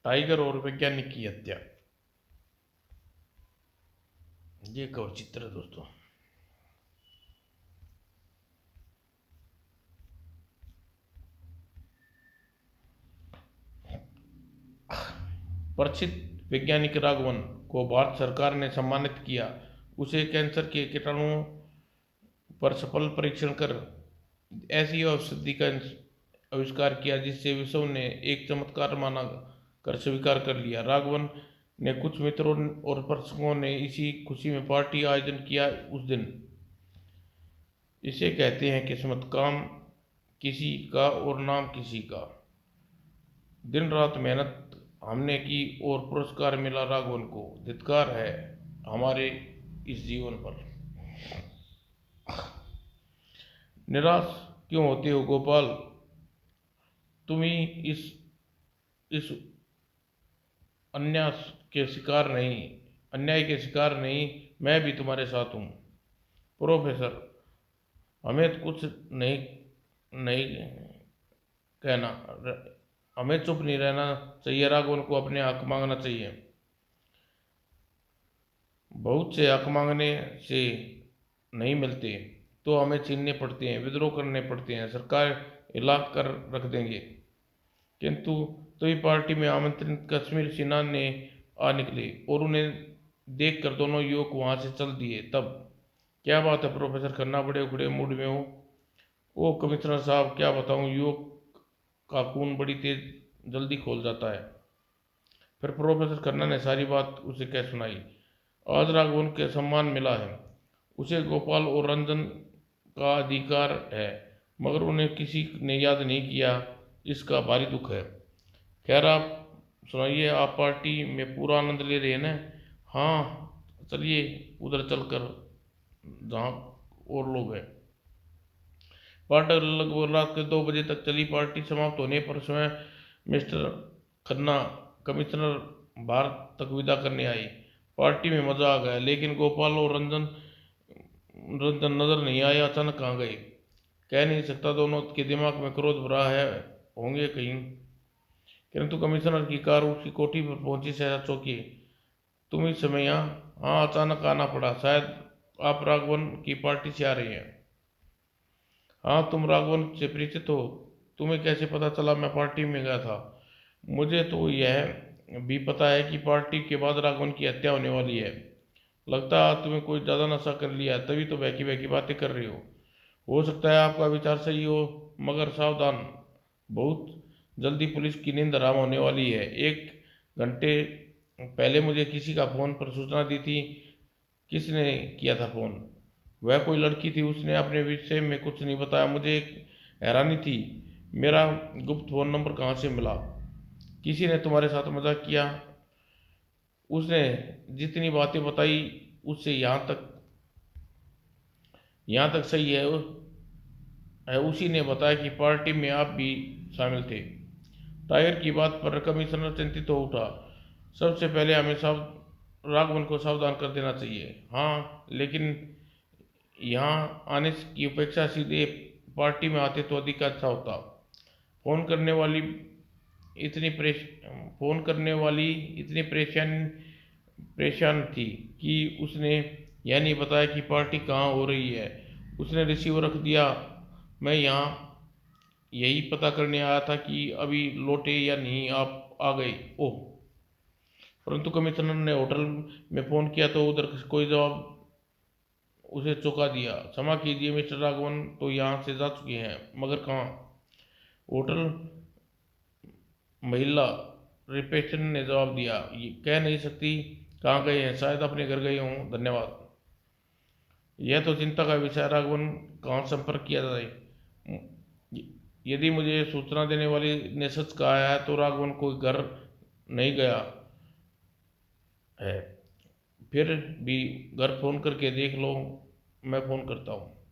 Tiger और वैज्ञानिक की हत्या। ये कवर चित्र है दोस्तों। प्रसिद्ध वैज्ञानिक राघवन को भारत सरकार ने सम्मानित किया। उसे कैंसर के कीटाणुओं पर सफल परीक्षण कर ऐसी औषधि का आविष्कार किया जिससे विश्व ने एक चमत्कार माना कर स्वीकार कर लिया। राघवन ने कुछ मित्रों और प्रशंसकों ने इसी खुशी में पार्टी आयोजन किया उस दिन। इसे कहते हैं किस्मत, काम किसी का और नाम किसी का। दिन रात मेहनत हमने की और पुरस्कार मिला राघवन को। धिक्कार है हमारे इस जीवन पर। निराश क्यों होते हो गोपाल? तुम ही इस अन्याय के शिकार नहीं, अन्याय के शिकार नहीं, मैं भी तुम्हारे साथ हूँ। प्रोफेसर, हमें कुछ नहीं नहीं कहना, हमें चुप नहीं रहना चाहिए। राघवन को अपने हक मांगना चाहिए। बहुत से हक मांगने से नहीं मिलते तो हमें छीनने पड़ते हैं, विद्रोह करने पड़ते हैं, सरकार हिला कर रख देंगे। किंतु तभी पार्टी में आमंत्रित कश्मीर सिन्हा ने आ निकले और उन्हें देखकर दोनों युवक वहां से चल दिए। तब क्या बात है प्रोफेसर खन्ना, बड़े उखड़े मूड में हो? ओ कमिश्नर साहब, क्या बताऊं, युवक का खून बड़ी तेज जल्दी खोल जाता है। फिर प्रोफेसर खन्ना ने सारी बात उसे कह सुनाई। आज राघवन के सम्मान मिला है, उसे गोपाल और रंजन का अधिकार है, मगर उन्हें किसी ने याद नहीं किया। इसका भारी दुख है। खैर आप सुनाइए, आप पार्टी में पूरा आनंद ले रहे हैं ना? हाँ चलिए उधर चलकर जहाँ और लोग हैं। पार्टी लगभग रात के 2 बजे तक चली। पार्टी समाप्त होने पर स्वयं मिस्टर खन्ना कमिश्नर भारत तक विदा करने आई। पार्टी में मजा आ गया, लेकिन गोपाल और रंजन रंजन नजर नहीं आए। अचानक कहाँ गए कह नहीं सकता, दोनों के दिमाग में क्रोध भरा है, होंगे कहीं। किंतु कमिश्नर की कार उसकी कोठी पर पहुंची। सहसा चौकी, तुम इस समय यहाँ? हाँ अचानक आना पड़ा, शायद आप राघवन की पार्टी से आ रही हैं। हाँ तुम राघवन से परिचित हो? तुम्हें कैसे पता चला मैं पार्टी में गया था? मुझे तो यह भी पता है कि पार्टी के बाद राघवन की हत्या होने वाली है। लगता है तुम्हें कोई ज़्यादा नशा कर लिया है, तभी तो बहकी बहकी बातें कर रही हो। हो सकता है आपका विचार सही हो, मगर सावधान, बहुत जल्दी पुलिस की नींद हराम होने वाली है। 1 घंटे पहले मुझे किसी का फ़ोन पर सूचना दी थी। किसने किया था फ़ोन? वह कोई लड़की थी, उसने अपने विषय में कुछ नहीं बताया। मुझे हैरानी थी, मेरा गुप्त फ़ोन नंबर कहाँ से मिला? किसी ने तुम्हारे साथ मजाक किया? उसने जितनी बातें बताई उससे यहाँ तक सही है उसी ने बताया कि पार्टी में आप भी शामिल थे। टाइगर की बात पर कमिश्नर चिंतित हो उठा। सबसे पहले हमें सब राघवन को सावधान कर देना चाहिए। हाँ लेकिन यहाँ आने की अपेक्षा सीधे पार्टी में आते तो अधिक अच्छा होता। फोन करने वाली इतनी परेश फोन करने वाली इतनी परेशान थी कि उसने यह नहीं बताया कि पार्टी कहाँ हो रही है। उसने रिसीवर रख दिया। मैं यहाँ यही पता करने आया था कि अभी लौटे या नहीं, आप आ गए। ओह, परंतु कमिश्नर ने होटल में फ़ोन किया तो उधर कोई जवाब उसे चौंका दिया। क्षमा कीजिए मिस्टर राघवन तो यहाँ से जा चुके हैं, मगर कहाँ? होटल महिला रिसेप्शन ने जवाब दिया, ये कह नहीं सकती कहाँ गए हैं, शायद अपने घर गए हों, धन्यवाद। यह तो चिंता का विषय, राघवन कहाँ संपर्क किया जाए? यदि मुझे सूचना देने वाली ने सच कहा है तो राघवन कोई घर नहीं गया है। फिर भी घर फोन करके देख लो, मैं फ़ोन करता हूँ।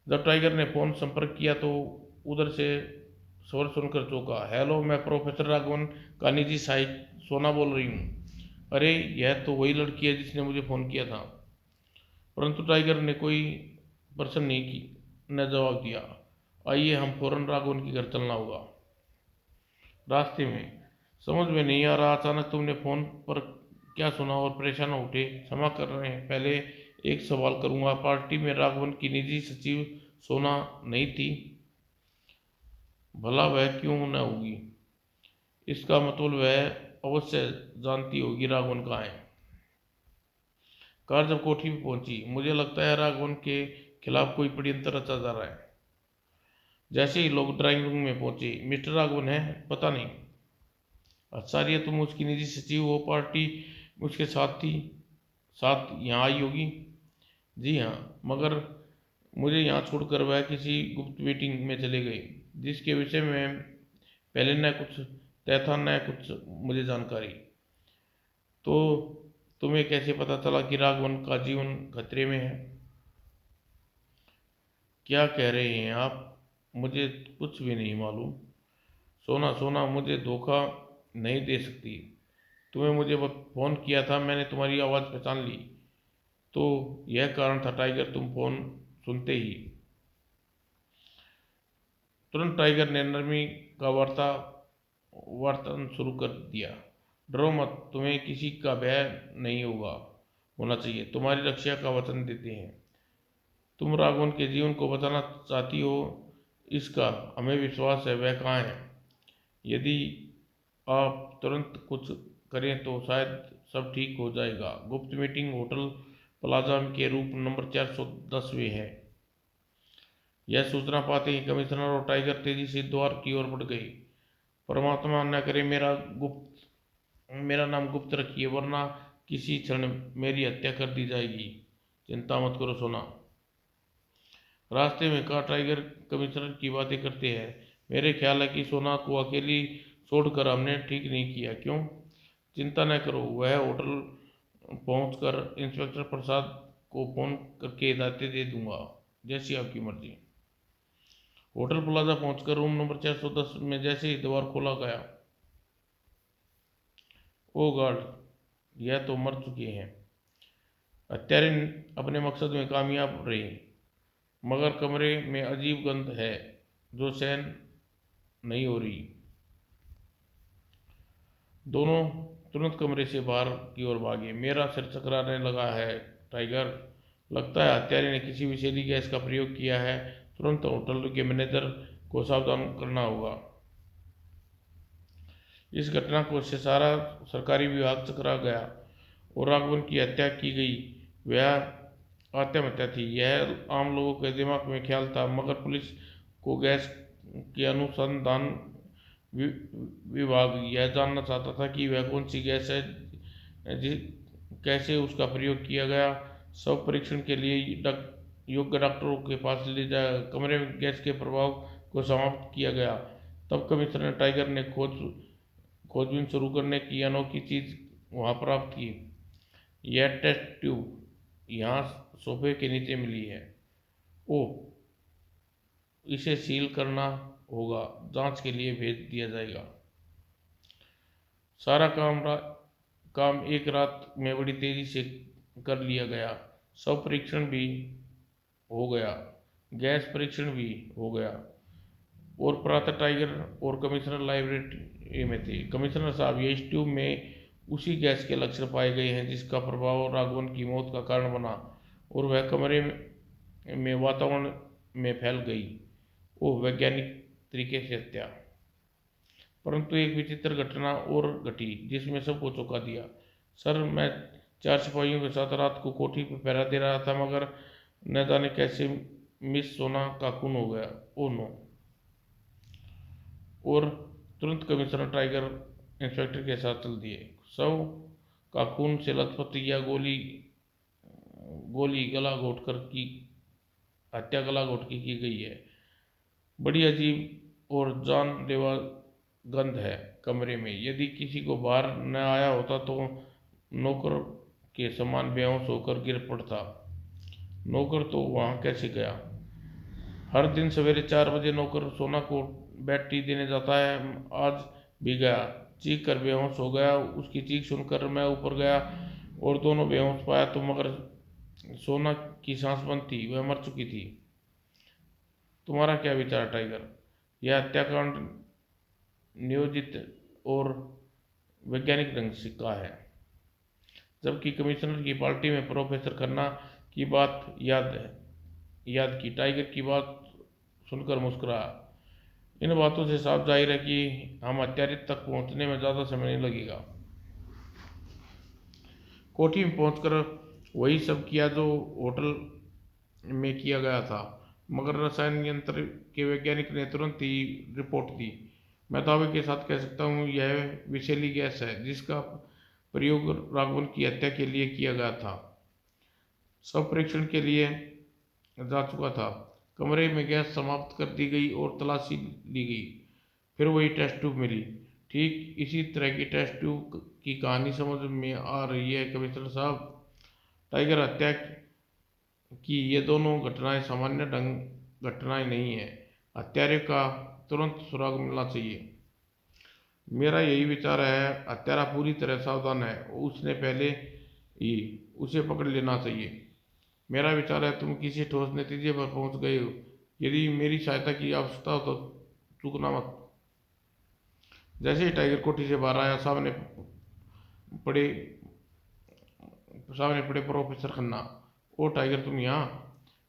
जब टाइगर ने फ़ोन संपर्क किया तो उधर से स्वर सुनकर चौंका। हेलो, मैं प्रोफेसर राघवन का निजी सहायक सोना बोल रही हूँ। अरे यह तो वही लड़की है जिसने मुझे फ़ोन किया था। परंतु टाइगर ने कोई प्रश्न नहीं की न जवाब दिया। आइए हम फौरन राघवन के घर चलना होगा। रास्ते में समझ में नहीं आ रहा, अचानक तुमने फोन पर क्या सुना और परेशान हो उठे। क्षमा कर रहे हैं, पहले एक सवाल करूंगा, पार्टी में राघवन की निजी सचिव सोना नहीं थी? भला वह क्यों न होगी? इसका मतलब वह अवश्य जानती होगी राघवन कहाँ है। कार जब कोठी में पहुंची, मुझे लगता है राघवन के खिलाफ कोई षड्यंत्र रचा जा रहा है। जैसे ही लोग ड्राइंग रूम में पहुंचे, मिस्टर राघवन है? पता नहीं। आचार्य, तुम उसकी निजी सचिव हो, पार्टी उसके साथ थी, साथ यहाँ आई होगी? जी हाँ, मगर मुझे यहाँ छोड़कर वह किसी गुप्त मीटिंग में चले गए, जिसके विषय में पहले न कुछ तय था न कुछ मुझे जानकारी। तो तुम्हें कैसे पता चला कि राघवन का जीवन खतरे में है? क्या कह रहे हैं आप? मुझे कुछ भी नहीं मालूम। सोना, सोना मुझे धोखा नहीं दे सकती। तुम्हें मुझे फोन किया था, मैंने तुम्हारी आवाज़ पहचान ली। तो यह कारण था टाइगर, तुम फोन सुनते ही तुरंत टाइगर ने नरमी का वर्तन शुरू कर दिया। डरो मत, तुम्हें किसी का भय नहीं होना चाहिए। तुम्हारी रक्षा का वचन देते हैं। तुम राघवन के जीवन को बचाना चाहती हो, इसका हमें विश्वास है। वह कहाँ है? यदि आप तुरंत कुछ करें तो शायद सब ठीक हो जाएगा। गुप्त मीटिंग होटल प्लाजा के रूम नंबर 410 में है। यह सूचना पाते ही कमिश्नर और टाइगर तेजी से द्वार की ओर बढ़ गए। परमात्मा न करे मेरा नाम गुप्त रखिए, वरना किसी क्षण मेरी हत्या कर दी जाएगी। चिंता मत करो सोना। रास्ते में कहा टाइगर, कमिश्नर की बातें करते हैं। मेरे ख्याल है कि सोना को अकेली छोड़कर हमने ठीक नहीं किया। क्यों? चिंता न करो, वह होटल पहुंचकर इंस्पेक्टर प्रसाद को फोन करके हिदायतें दे दूंगा, जैसी आपकी मर्जी। होटल प्लाजा पहुंचकर रूम नंबर 410 में जैसे ही द्वार खोला गया, ओ गॉड, यह तो मर चुके हैं। हत्यारे अपने मकसद में कामयाब रहे, मगर कमरे में अजीब गंध है जो सहन नहीं हो रही। दोनों तुरंत कमरे से बाहर की ओर भागे। मेरा सिर चकराने लगा है टाइगर, लगता है हत्यारे ने किसी विषैली गैस का प्रयोग किया है। तुरंत होटल के मैनेजर को सावधान करना होगा। इस घटना को से सारा सरकारी विभाग चकरा गया और राघवन की हत्या की गई। वह आत्महत्या थी, यह आम लोगों के दिमाग में ख्याल था, मगर पुलिस को गैस के अनुसंधान विभाग यह जानना चाहता था कि वह कौन सी गैस है, कैसे उसका प्रयोग किया गया। सब परीक्षण के लिए योग्य डॉक्टरों के पास ले जाया, कमरे में गैस के प्रभाव को समाप्त किया गया। तब कमिश्नर टाइगर ने खोजबीन शुरू करने की अनोखी चीज वहां प्राप्त की। यह टेस्ट ट्यूब यहाँ सोफे के नीचे मिली है। ओह, इसे सील करना होगा, जांच के लिए भेज दिया जाएगा। सारा काम एक रात में बड़ी तेजी से कर लिया गया। सब परीक्षण भी हो गया, गैस परीक्षण भी हो गया और प्रातः टाइगर और कमिश्नर लाइब्रेरी में थे। कमिश्नर साहब, ये इस ट्यूब में उसी गैस के लक्षण पाए गए हैं जिसका प्रभाव राघवन की मौत का कारण बना और वह कमरे में वातावरण में फैल गई। ओह, वैज्ञानिक तरीके से हत्या। परंतु एक विचित्र घटना और घटी जिसमें सबको चौंका दिया। सर, मैं 4 सिपाहियों के साथ रात को कोठी पर पहरा दे रहा था, मगर न जाने कैसे मिस सोना का खून हो गया। Oh no. और तुरंत कमिश्नर टाइगर इंस्पेक्टर के साथ चल दिए। शव का खून से लथपथ या गोली गला घोटकर की हत्या गला घोट की गई है। बड़ी अजीब और जानलेवा गंध है कमरे में। यदि किसी को बाहर न आया होता तो नौकर के समान बेहोश होकर गिर पड़ता। नौकर तो वहां कैसे गया? हर दिन सवेरे 4 बजे नौकर सोना को बेड टी देने जाता है, आज भी गया। चीख कर बेहोश हो गया। उसकी चीख सुनकर मैं ऊपर गया और दोनों बेहोश पाया तो, मगर सोना की सांस बंद थी, वह मर चुकी थी। तुम्हारा क्या विचार टाइगर? यह हत्याकांड नियोजित और वैज्ञानिक ढंग से कहा है। जबकि कमिश्नर की पार्टी में प्रोफेसर खन्ना की बात याद की। टाइगर की बात सुनकर मुस्कुराया। इन बातों से साफ जाहिर है कि हम हत्यारे तक पहुंचने में ज़्यादा समय नहीं लगेगा। कोठी में पहुंचकर वही सब किया जो होटल में किया गया था, मगर रसायन यंत्र के वैज्ञानिक ने तुरंत ही रिपोर्ट दी। मैं दावे के साथ कह सकता हूँ यह विषैली गैस है जिसका प्रयोग राघवन की हत्या के लिए किया गया था। सब परीक्षण के लिए जा चुका था। कमरे में गैस समाप्त कर दी गई और तलाशी ली गई। फिर वही टेस्ट ट्यूब मिली। ठीक इसी तरह की टेस्ट ट्यूब की कहानी समझ में आ रही है कमिश्नर साहब। टाइगर हत्या की ये दोनों घटनाएं सामान्य ढंग घटनाएं नहीं है। हत्यारे का तुरंत सुराग मिलना चाहिए। मेरा यही विचार है। हत्यारा पूरी तरह सावधान है, उसने पहले ही उसे पकड़ लेना चाहिए। मेरा विचार है तुम किसी ठोस नतीजे पर पहुंच गए हो। यदि मेरी सहायता की आवश्यकता हो तो चूकना मत। जैसे ही टाइगर कोठी से बाहर आया, पड़े सामने पड़े प्रोफेसर खन्ना। ओ टाइगर, तुम यहाँ?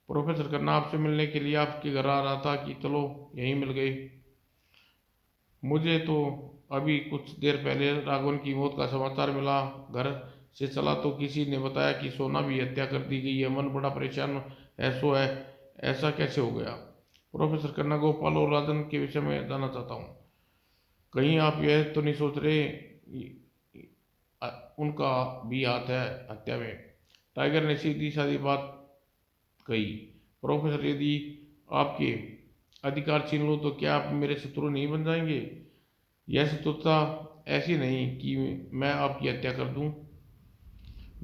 प्रोफेसर खन्ना, आपसे मिलने के लिए आपके घर आ रहा था कि चलो यहीं मिल गए। मुझे तो अभी कुछ देर पहले राघवन की मौत का समाचार मिला। घर से चला तो किसी ने बताया कि सोना भी हत्या कर दी गई है। मन बड़ा परेशान है। ऐसा कैसे हो गया? प्रोफेसर खन्ना, गोपाल और राजन के विषय में जानना चाहता हूँ। कहीं आप यह तो नहीं सोच रहे उनका भी हाथ है हत्या में? टाइगर ने सीधी सादी बात कही। प्रोफेसर, यदि आपके अधिकार छीन लो तो क्या आप मेरे शत्रु नहीं बन जाएंगे? यह शत्रुता ऐसी नहीं कि मैं आपकी हत्या कर दूं।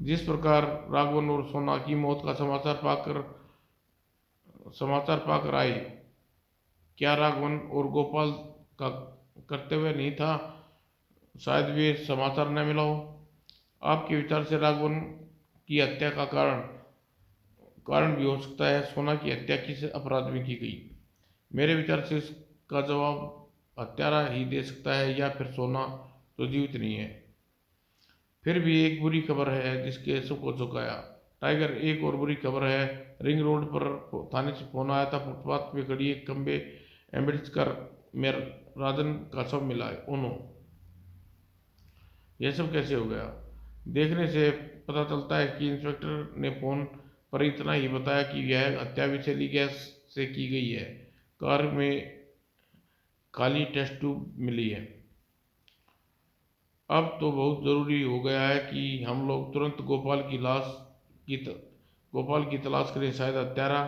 जिस प्रकार राघवन और सोना की मौत का समाचार पाकर आए, क्या राघवन और गोपाल का कर्तव्य नहीं था शायद वे समाचार न मिला हो? आपके विचार से राघवन की हत्या का कारण भी हो सकता है। सोना की हत्या किस अपराध में की गई? मेरे विचार से इसका जवाब हत्यारा ही दे सकता है, या फिर सोना तो जीवित नहीं है। फिर भी एक बुरी खबर है जिसके सबको चौंकाया। टाइगर, एक और बुरी खबर है। रिंग रोड पर थाने से फोन आया था। फुटपाथ पे खड़ी एक खंबे एम्बेडकर में राजन का शव मिला है। ओनो, यह सब कैसे हो गया? देखने से पता चलता है कि इंस्पेक्टर ने फोन पर इतना ही बताया कि यह हत्या विषैली गैस से की गई है। कार में खाली टेस्ट ट्यूब मिली है। अब तो बहुत ज़रूरी हो गया है कि हम लोग तुरंत गोपाल की तलाश करें। शायद हत्यारा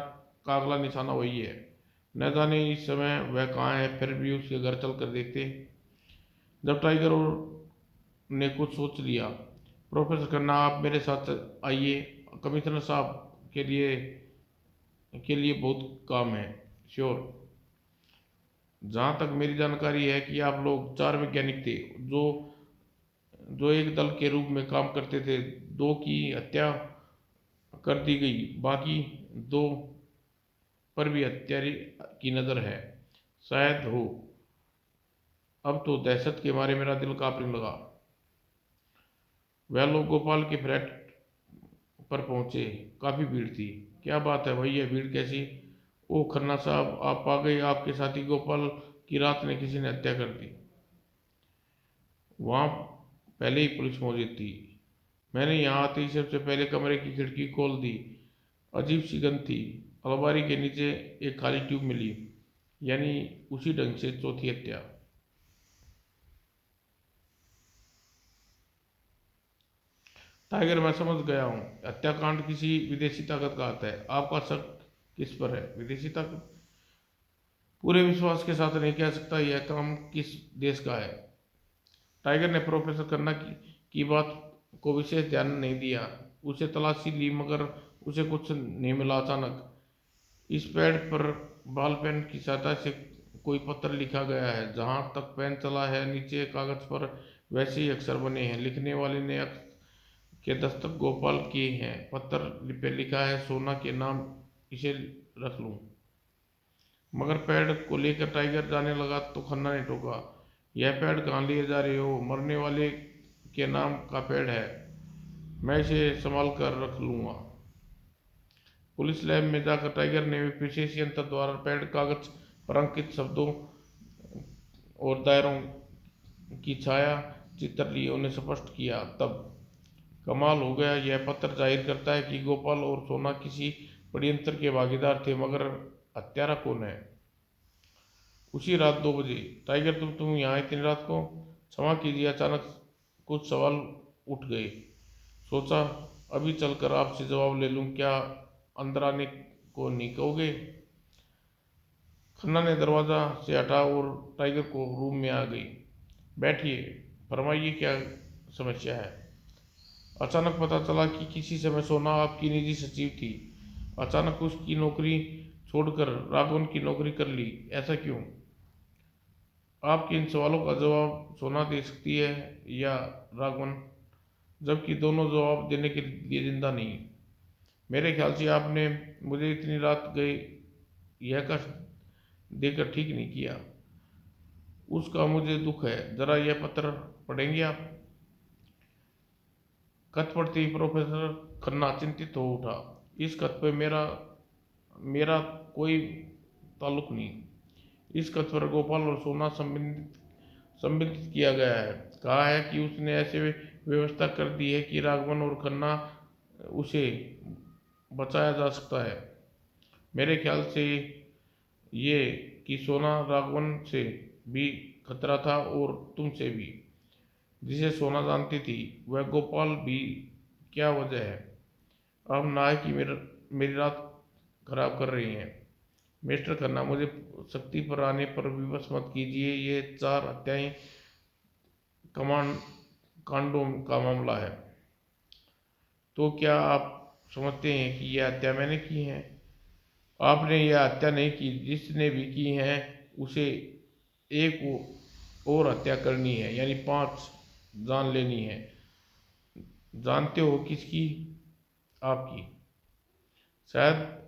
का अगला निशाना वही है। न जाने इस समय वह कहाँ है। फिर भी उसके घर चल कर देखते। जब टाइगर ने कुछ सोच लिया, प्रोफेसर खन्ना, आप मेरे साथ आइए। कमिश्नर साहब के लिए बहुत काम है। श्योर। जहाँ तक मेरी जानकारी है कि आप लोग 4 वैज्ञानिक थे जो जो एक दल के रूप में काम करते थे। 2 की हत्या कर दी गई, बाकी 2 पर भी हत्यारे की नज़र है। शायद हो। अब तो दहशत के मारे मेरा दिल कांपने लगा। वह लोग गोपाल के फ्लैट पर पहुंचे। काफ़ी भीड़ थी। क्या बात है भैया, भीड़ कैसी? ओ खन्ना साहब, आप आ गए। आपके साथी गोपाल की रात ने किसी ने हत्या कर दी। वहाँ पहले ही पुलिस मौजूद थी। मैंने यहाँ आते ही सबसे पहले कमरे की खिड़की खोल दी। अजीब सी गंध थी। अलमारी के नीचे एक खाली ट्यूब मिली। यानी उसी ढंग से चौथी हत्या। टाइगर, मैं समझ गया हूँ। हत्याकांड किसी विदेशी ताकत का हाथ है। आपका शक किस पर है? विदेशी ताकत? पूरे विश्वास के साथ नहीं कह सकता यह काम किस देश का है। टाइगर ने प्रोफेसर खन्ना की बात को विशेष ध्यान नहीं दिया। उसे तलाशी ली, मगर उसे कुछ नहीं मिला। अचानक इस पैड पर बॉल पेन की सहायता से कोई पत्र लिखा गया है। जहाँ तक पेन चला है, नीचे कागज पर वैसे ही अक्षर बने हैं। लिखने वाले ने के दस्तक गोपाल किए हैं। पत्र पे लिखा है, सोना के नाम, इसे रख लूं। मगर पैड को लेकर टाइगर जाने लगा तो खन्ना ने टोका, यह पैड कहाँ लिए जा रहे हो? मरने वाले के नाम का पेड़ है, मैं इसे संभाल कर रख लूँगा। पुलिस लैब में जाकर टाइगर ने विशेष यंत्र द्वारा पेड़ कागज पर अंकित शब्दों और दायरों की छाया चित्र लिए उन्हें स्पष्ट किया। तब कमाल हो गया, यह पत्र जाहिर करता है कि गोपाल और सोना किसी षड्यंत्र के भागीदार थे, मगर हत्यारा कौन है? उसी रात 2 बजे। टाइगर, तुम यहाँ इतनी रात को? क्षमा कीजिए, अचानक कुछ सवाल उठ गए। सोचा अभी चलकर आपसे जवाब ले लूं, क्या अंदर आने को नहीं कहोगे? खन्ना ने दरवाजा से हटा और टाइगर को रूम में आ गई। बैठिए, फरमाइए क्या समस्या है? अचानक पता चला कि किसी समय सोना आपकी निजी सचिव थी, अचानक उसकी नौकरी छोड़कर राघवन की नौकरी कर ली, ऐसा क्यों? आपके इन सवालों का जवाब सोना दे सकती है या राघवन, जबकि दोनों जवाब देने के लिए जिंदा नहीं। मेरे ख्याल से आपने मुझे इतनी रात गए यह कष्ट देकर ठीक नहीं किया। उसका मुझे दुख है। जरा यह पत्र पढ़ेंगे आप? खत पढ़ते ही प्रोफेसर खन्ना चिंतित हो उठा। इस खत पे मेरा मेरा कोई ताल्लुक नहीं। इस खत पर गोपाल और सोना संबंधित किया गया है। कहा है कि उसने ऐसे व्यवस्था कर दी है कि राघवन और खन्ना उसे बचाया जा सकता है। मेरे ख्याल से ये कि सोना राघवन से भी खतरा था और तुमसे भी। जिसे सोना जानती थी वह गोपाल भी। क्या वजह है? आप नायक की मेरी रात खराब कर रही हैं। मिस्टर खन्ना, मुझे शक्ति पर आने पर विवश मत कीजिए। ये 4 हत्याएं कमांड कांडों का मामला है। तो क्या आप समझते हैं कि यह हत्या मैंने की है? आपने यह हत्या नहीं की। जिसने भी की है उसे एक और हत्या करनी है, यानी 5 जान लेनी है। जानते हो किसकी? आपकी। शायद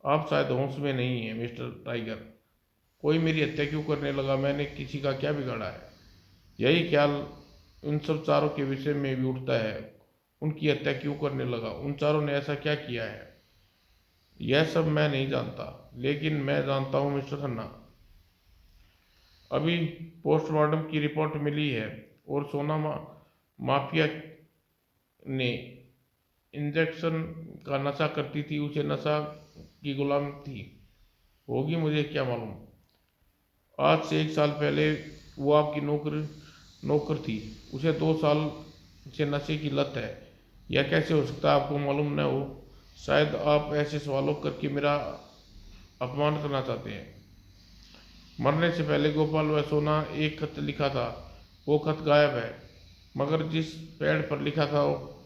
आप होश में नहीं है मिस्टर टाइगर। कोई मेरी हत्या क्यों करने लगा? मैंने किसी का क्या बिगाड़ा है? यही ख्याल उन सब चारों के विषय में भी उठता है। उनकी हत्या क्यों करने लगा? उन चारों ने ऐसा क्या किया है? यह सब मैं नहीं जानता, लेकिन मैं जानता हूँ मिस्टर खन्ना। अभी पोस्टमार्टम की रिपोर्ट मिली है और सोना माफिया ने इंजेक्शन का नशा करती थी, उसे नशा की गुलाम थी। होगी, मुझे क्या मालूम। आज से 1 साल पहले वो आपकी नौकर थी। उसे 2 साल से नशे की लत है। यह कैसे हो सकता है? आपको मालूम न हो? शायद आप ऐसे सवालों करके मेरा अपमान करना चाहते हैं। मरने से पहले गोपाल व सोना एक खत लिखा था। वो खत गायब है, मगर जिस पैड पर लिखा था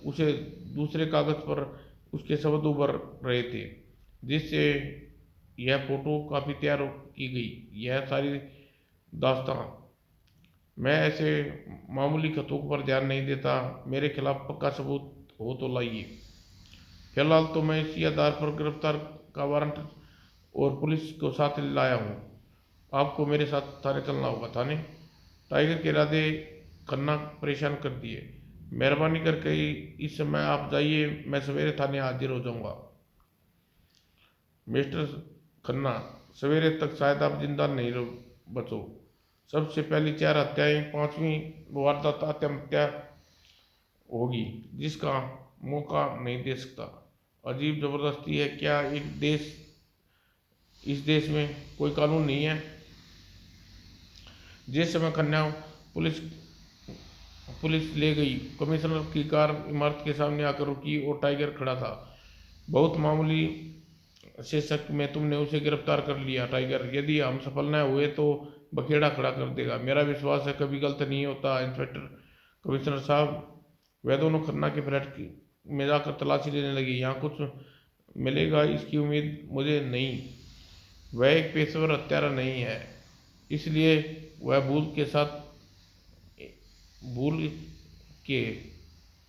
उसे दूसरे कागज पर उसके शब्द उभर रहे थे, जिससे यह फोटो काफी तैयार की गई। यह सारी दास्तां। मैं ऐसे मामूली खतों पर ध्यान नहीं देता। मेरे खिलाफ पक्का सबूत हो तो लाइए। फिलहाल तो मैं इसी आधार पर गिरफ्तार का वारंट और पुलिस को साथ लाया हूँ। आपको मेरे साथ थाने चलना होगा। थाने? टाइगर के इरादे खन्ना परेशान कर दिए। मेहरबानी करके इस समय आप जाइए, मैं सवेरे थाने हाजिर हो जाऊंगा। मिस्टर खन्ना, सवेरे तक शायद आप जिंदा नहीं बचो। सबसे पहली 4 हत्याएं, 5वीं वारदात आत्महत्या होगी, जिसका मौका नहीं दे सकता। अजीब जबरदस्ती है। क्या इस देश में कोई कानून नहीं है? जिस समय कन्या पुलिस पुलिस ले गई, कमिश्नर की कार इमारत के सामने आकर रुकी और टाइगर खड़ा था। बहुत मामूली से शक में तुमने उसे गिरफ्तार कर लिया। टाइगर, यदि हम सफल न हुए तो बखेड़ा खड़ा कर देगा। मेरा विश्वास है कभी गलत नहीं होता। इंस्पेक्टर, कमिश्नर साहब, वह दोनों खन्ना के फ्लैट में जाकर तलाशी लेने लगी। यहाँ कुछ मिलेगा इसकी उम्मीद मुझे नहीं। वह एक पेशेवर हत्यारा नहीं है, इसलिए वह भूल के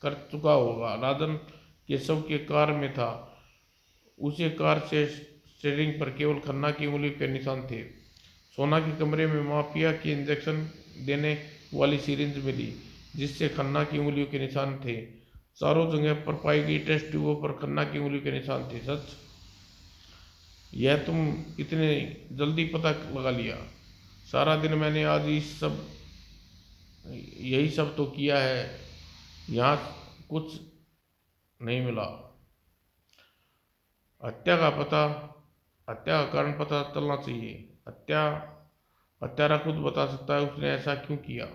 कर चुका होगा। राजन के शव के कार में था। उसे कार से स्टीयरिंग पर केवल खन्ना की उंगली के निशान थे। सोना के कमरे में माफिया के इंजेक्शन देने वाली सिरिंज मिली। जिससे खन्ना की उंगलियों के निशान थे। चारों जगह पर पाई गई टेस्ट ट्यूबों पर खन्ना की उंगलियों के निशान थे। सच? यह तुम इतने जल्दी पता लगा लिया? सारा दिन मैंने आज यही सब तो किया है, यहाँ कुछ नहीं मिला। हत्या का पता हत्या का कारण पता चलना चाहिए। हत्यारा खुद बता सकता है उसने ऐसा क्यों किया।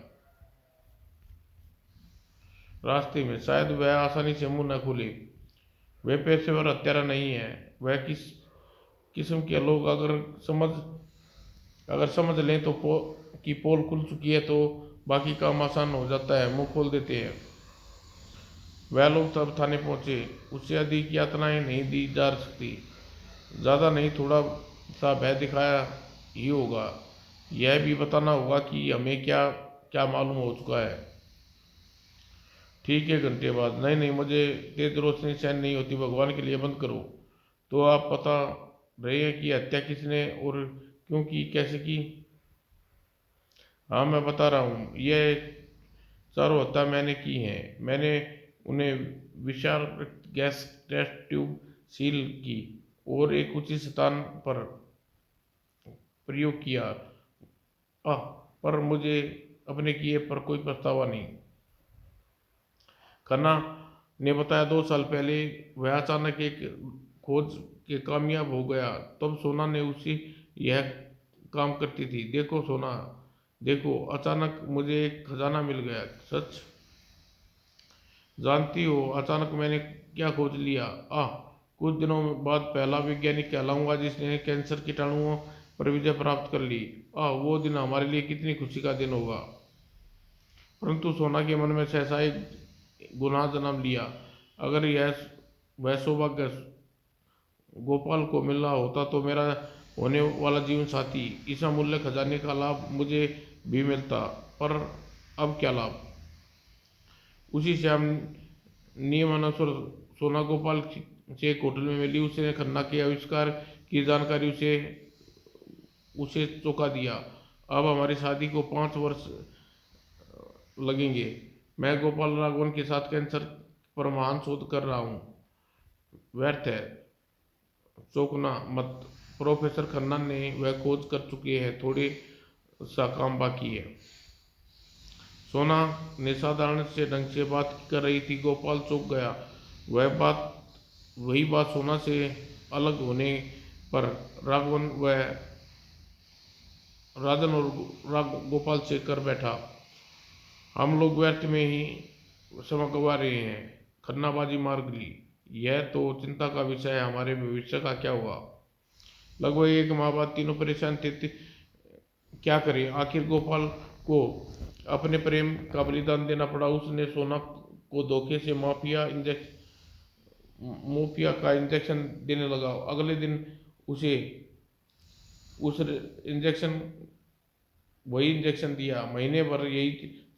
रास्ते में शायद वह आसानी से मुंह न खोले। वे पेशेवर हत्यारा नहीं है। वह किस किस्म के लोग अगर समझ लें तो कि पोल खुल चुकी है तो बाकी काम आसान हो जाता है, मुंह खोल देते हैं। वह लोग तब थाने पहुंचे। उससे अधिक यातनाएं नहीं दी जा सकती। ज़्यादा नहीं, थोड़ा सा भय दिखाया ही होगा। यह भी बताना होगा कि हमें क्या क्या मालूम हो चुका है। ठीक है, घंटे बाद। नहीं नहीं, मुझे तेज रोशनी सहन नहीं होती, भगवान के लिए बंद करो। तो आप बता रहे हैं कि हत्या किसने और क्यों की, कैसे की? हाँ, मैं बता रहा हूँ। यह चारों हत्या मैंने की हैं। मैंने उन्हें विशाल गैस टेस्ट ट्यूब सील की और एक उचित स्थान पर प्रयोग किया। आह, पर मुझे अपने किए पर कोई पछतावा नहीं। खन्ना ने बताया 2 साल पहले वह अचानक एक खोज के कामयाब हो गया। तब सोना ने उसी यह काम करती थी। देखो सोना, देखो, अचानक मुझे एक खजाना मिल गया। सच? जानती हो अचानक मैंने क्या खोज लिया? आह, कुछ दिनों बाद पहला वैज्ञानिक कहलाऊंगा जिसने कैंसर कीटाणुओं पर विजय प्राप्त कर ली। आह, वो दिन हमारे लिए कितनी खुशी का दिन होगा। परंतु सोना के मन में सहसा एक गुनाह जन्म लिया। अगर यह वह सौभाग्य गोपाल को मिलना होता तो मेरा होने वाला जीवन साथी इस अमूल्य खजाने का लाभ मुझे भी मिलता। पर अब क्या लाभ? उसी शाम नियमानुसार सोना गोपाल से एक होटल में मिली। उसने खन्ना के आविष्कार की जानकारी उसे उसे चौंका दिया। अब हमारी शादी को 5 वर्ष लगेंगे। मैं गोपाल राघवन के साथ कैंसर पर महान शोध कर रहा हूँ। व्यर्थ है, चौंकना मत। प्रोफेसर खन्ना ने वह खोज कर चुके हैं, थोड़े सा काम बाकी है। सोना ने साधारण से ढंग से बात कर रही थी। गोपाल चौंक गया। वही बात सोना से अलग होने पर राघवन वह राजन और गोपाल से कर बैठा। हम लोग व्यर्थ में ही समय गंवा रहे हैं। खन्नाबाजी मार गई। यह तो चिंता का विषय है, हमारे भविष्य का क्या हुआ? लगभग 1 माह बाद तीनों परेशान थे। क्या करें? आखिर गोपाल को अपने प्रेम का बलिदान देना पड़ा। उसने सोना को धोखे से मोपिया का इंजेक्शन देने लगा। अगले दिन उसे उस इंजेक्शन वही इंजेक्शन दिया। महीने भर यही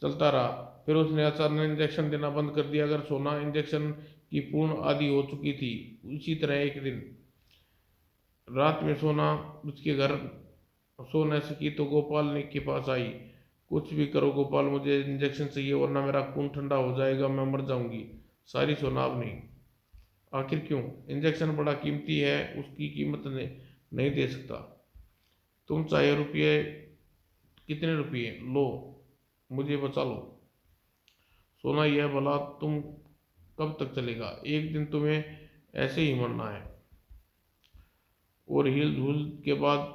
चलता रहा। फिर उसने अचानक इंजेक्शन देना बंद कर दिया। अगर सोना इंजेक्शन की पूर्ण आदि हो चुकी थी। उसी तरह एक दिन रात में सोना उसके घर सो न सकी तो गोपाल ने के पास आई। कुछ भी करो गोपाल, मुझे इंजेक्शन चाहिए वरना मेरा खून ठंडा हो जाएगा, मैं मर जाऊंगी। सारी सोना अब नहीं। आखिर क्यों? इंजेक्शन बड़ा कीमती है, उसकी कीमत नहीं दे सकता। तुम चाहे रुपये, कितने रुपये लो, मुझे बचा लो। सोना, यह भला तुम कब तक चलेगा? एक दिन तुम्हें ऐसे ही मरना है। और हिल धुल के बाद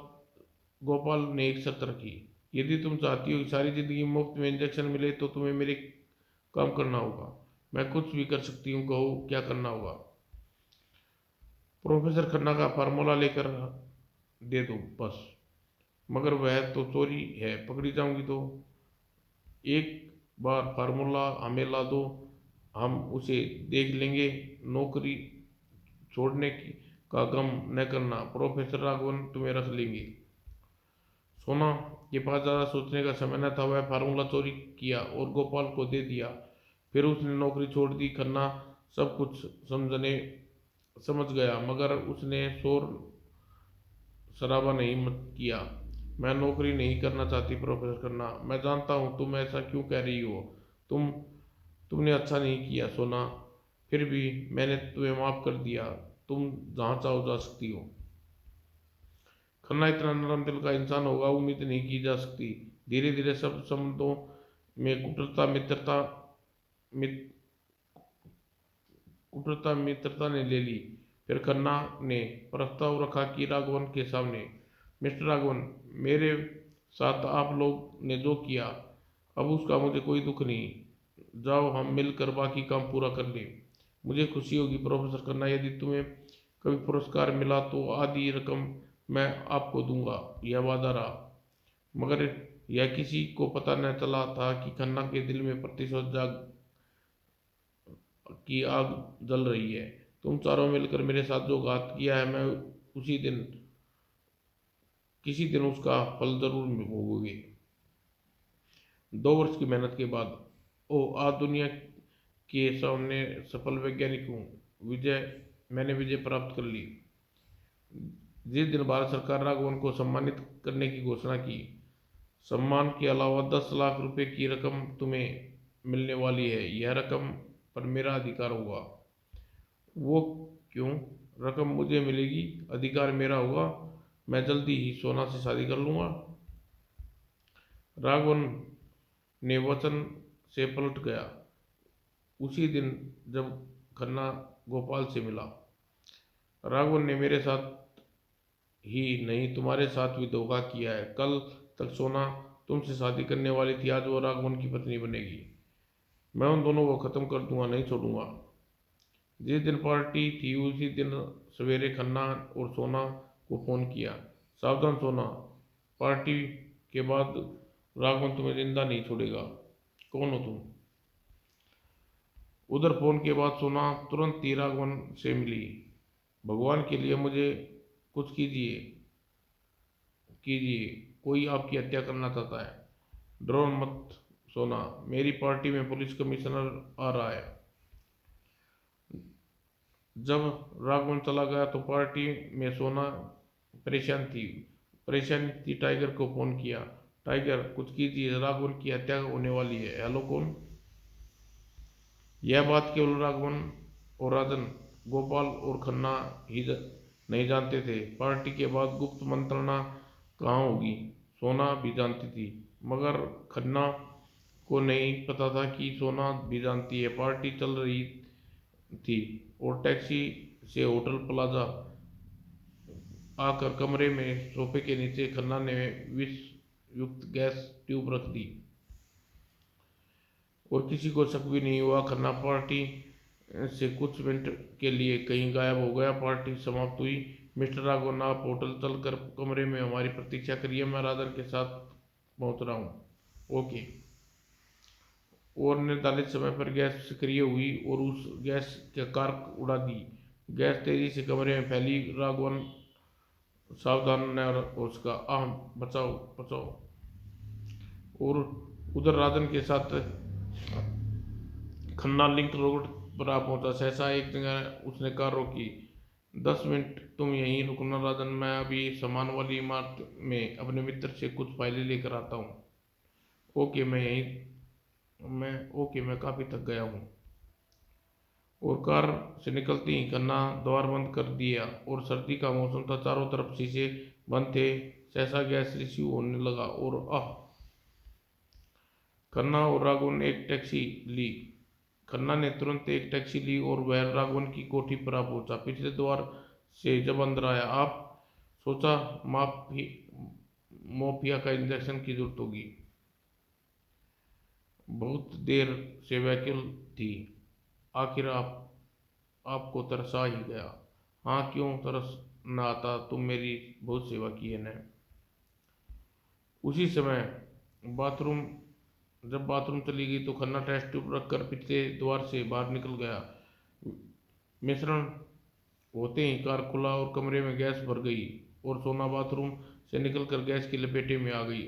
गोपाल ने एक शर्त रखी। यदि तुम चाहती हो कि सारी जिंदगी मुफ्त में इंजेक्शन मिले तो तुम्हें मेरे काम करना होगा। मैं कुछ भी कर सकती हूँ, कहो क्या करना होगा। प्रोफेसर खन्ना का फार्मूला लेकर दे दो बस। मगर वह तो चोरी है, पकड़ी जाऊंगी तो? एक बार फार्मूला हमें ला दो, हम उसे देख लेंगे। नौकरी छोड़ने का गम न करना, प्रोफेसर राघवन तुम्हें रख लेंगे। सोना के पास ज़्यादा सोचने का समय न था। वह फार्मूला चोरी किया और गोपाल को दे दिया। फिर उसने नौकरी छोड़ दी। खन्ना सब कुछ समझ गया, मगर उसने शोर शराबा नहीं मत किया। मैं नौकरी नहीं करना चाहती प्रोफेसर खन्ना। मैं जानता हूँ तुम ऐसा क्यों कह रही हो। तुम तुमने अच्छा नहीं किया सोना, फिर भी मैंने तुम्हें माफ़ कर दिया, तुम जहाँ चाहो जा सकती हो। खन्ना इतना नरम दिल का इंसान होगा उम्मीद नहीं की जा सकती। धीरे धीरे सब संबंधों में मित, मित्रता ने ले ली। फिर खन्ना ने प्रस्ताव रखा कि राघवन के सामने, मिस्टर राघवन, मेरे साथ आप लोग ने जो किया, अब उसका मुझे कोई दुख नहीं। जाओ हम मिलकर बाकी काम पूरा कर लें। मुझे खुशी होगी प्रोफेसर खन्ना, यदि तुम्हें कभी पुरस्कार मिला तो आधी रकम मैं आपको दूंगा, यह वादा रहा। मगर यह किसी को पता न चला था कि खन्ना के दिल में प्रतिशोध जाग की आग जल रही है। तुम चारों मिलकर मेरे साथ जो घात किया है, मैं उसी दिन किसी दिन उसका फल जरूर भोगोगे। 2 वर्ष की मेहनत के बाद, ओ आज दुनिया के सामने सफल वैज्ञानिक हूँ। विजय मैंने विजय प्राप्त कर ली। जिस दिन भारत सरकार राघवन को सम्मानित करने की घोषणा की, सम्मान के अलावा 10 लाख रुपए की रकम तुम्हें मिलने वाली है, यह रकम पर मेरा अधिकार होगा। वो क्यों? रकम मुझे मिलेगी, अधिकार मेरा होगा। मैं जल्दी ही सोना से शादी कर लूंगा। राघवन ने वचन से पलट गया। उसी दिन जब खन्ना गोपाल से मिला, राघवन ने मेरे साथ ही नहीं तुम्हारे साथ भी धोखा किया है। कल तक सोना तुमसे शादी करने वाली थी, आज वो राघवन की पत्नी बनेगी। मैं उन दोनों को खत्म कर दूंगा, नहीं छोड़ूंगा। जिस दिन पार्टी थी उसी दिन सवेरे खन्ना और सोना को फोन किया, सावधान सोना, पार्टी के बाद राघवन तुम्हें जिंदा नहीं छोड़ेगा। कौन हो तुम? उधर फोन के बाद सोना तुरंत ही राघवन से मिली। भगवान के लिए मुझे कुछ कीजिए, कीजिए, कोई आपकी हत्या करना चाहता है। डरो मत सोना, मेरी पार्टी में पुलिस कमिश्नर आ रहा है। जब राघवन चला गया तो पार्टी में सोना परेशान थी। टाइगर को फोन किया, टाइगर कुछ कीजिए, राघवन की हत्या होने वाली है। हेलो, कौन? यह बात केवल राघवन और राजन, गोपाल और खन्ना ही नहीं जानते थे। पार्टी के बाद गुप्त मंत्रणा कहाँ होगी, सोना भी जानती थी, मगर खन्ना को नहीं पता था कि सोना भी जानती है। पार्टी चल रही थी और टैक्सी से होटल प्लाजा आकर कमरे में सोफे के नीचे खन्ना ने विष युक्त गैस ट्यूब रख दी और किसी को शक भी नहीं हुआ। खन्ना पार्टी से कुछ मिनट के लिए कहीं गायब हो गया। पार्टी समाप्त हुई। मिस्टर राघवन, आप होटल चलकर कमरे में हमारी प्रतीक्षा करिए, मैं राजन के साथ पहुंच रहा हूँ। ओके। और निर्धारित समय पर गैस सक्रिय हुई और उस गैस के कार्क उड़ा दी। गैस तेजी से कमरे में फैली। राघवन सावधान न हो सका। आह, बचाओ बचाओ। और उधर राजन के साथ खन्ना लिंक रोड पर आ पहुंचा। सहसा एक जगह उसने कार रोकी। 10 मिनट तुम यहीं रुकना राजन, मैं अभी सामान वाली इमारत में अपने मित्र से कुछ फाइलें लेकर आता हूँ। ओके, मैं काफ़ी थक गया हूँ। और कार से निकलती ही खन्ना द्वार बंद कर दिया और सर्दी का मौसम था, चारों तरफ शीशे बंद थे। सहसा गैस रिसीव होने लगा और खन्ना और राघवन ने एक टैक्सी ली। खन्ना ने तुरंत एक टैक्सी ली और वह राघवन की कोठी पर आ पहुंचा। पिछले द्वार से जब अंदर आया, आप सोचा मोफिया का इंजेक्शन की जरूरत होगी। बहुत देर से व्याकुल थी। आखिर आपको तरसा ही गया। हाँ, क्यों तरस न आता, तुम मेरी बहुत सेवा की है न। उसी समय बाथरूम जब बाथरूम चली गई तो खन्ना टेस्ट ट्यूब रखकर पिछले द्वार से बाहर निकल गया। मिश्रण होते ही कार खुला और कमरे में गैस भर गई और सोना बाथरूम से निकलकर गैस की लपेटे में आ गई।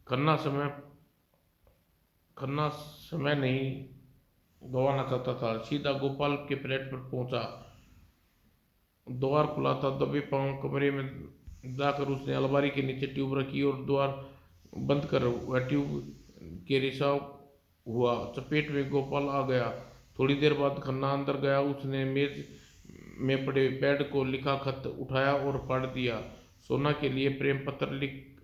खन्ना समय खन्ना समय नहीं गंवाना चाहता था। सीधा गोपाल के फ्लैट पर पहुंचा। द्वार खुला था। दबे पांव कमरे में जाकर उसने अलमारी के नीचे ट्यूब रखी और द्वार बंद कर वह ट्यूब के रिसाव हुआ। चपेट में गोपाल आ गया। थोड़ी देर बाद खन्ना अंदर गया। उसने मेज में पड़े पैड को लिखा खत उठाया और पढ़ दिया। सोना के लिए प्रेम पत्र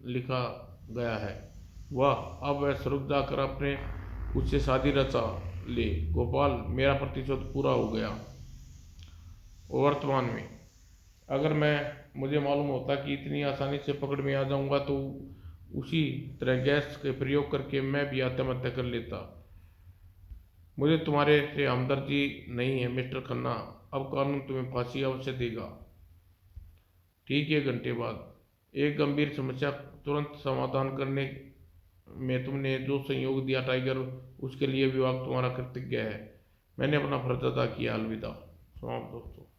लिखा गया है। वाह, अब वह स्वर्ग जाकर अपने उससे शादी रचा ले। गोपाल, मेरा प्रतिशोध पूरा हो गया। वर्तमान में अगर मुझे मालूम होता कि इतनी आसानी से पकड़ में आ जाऊंगा तो उसी तरह गैस के प्रयोग करके मैं भी आत्महत्या कर लेता। मुझे तुम्हारे से हमदर्दी नहीं है मिस्टर खन्ना। अब कानून तुम्हें फांसी अवश्य देगा। ठीक है। घंटे बाद एक गंभीर समस्या तुरंत समाधान करने में तुमने जो सहयोग दिया टाइगर, उसके लिए विभाग तुम्हारा कृतज्ञ है। मैंने अपना फर्ज अदा किया। अलविदा। समाप्त दोस्तों।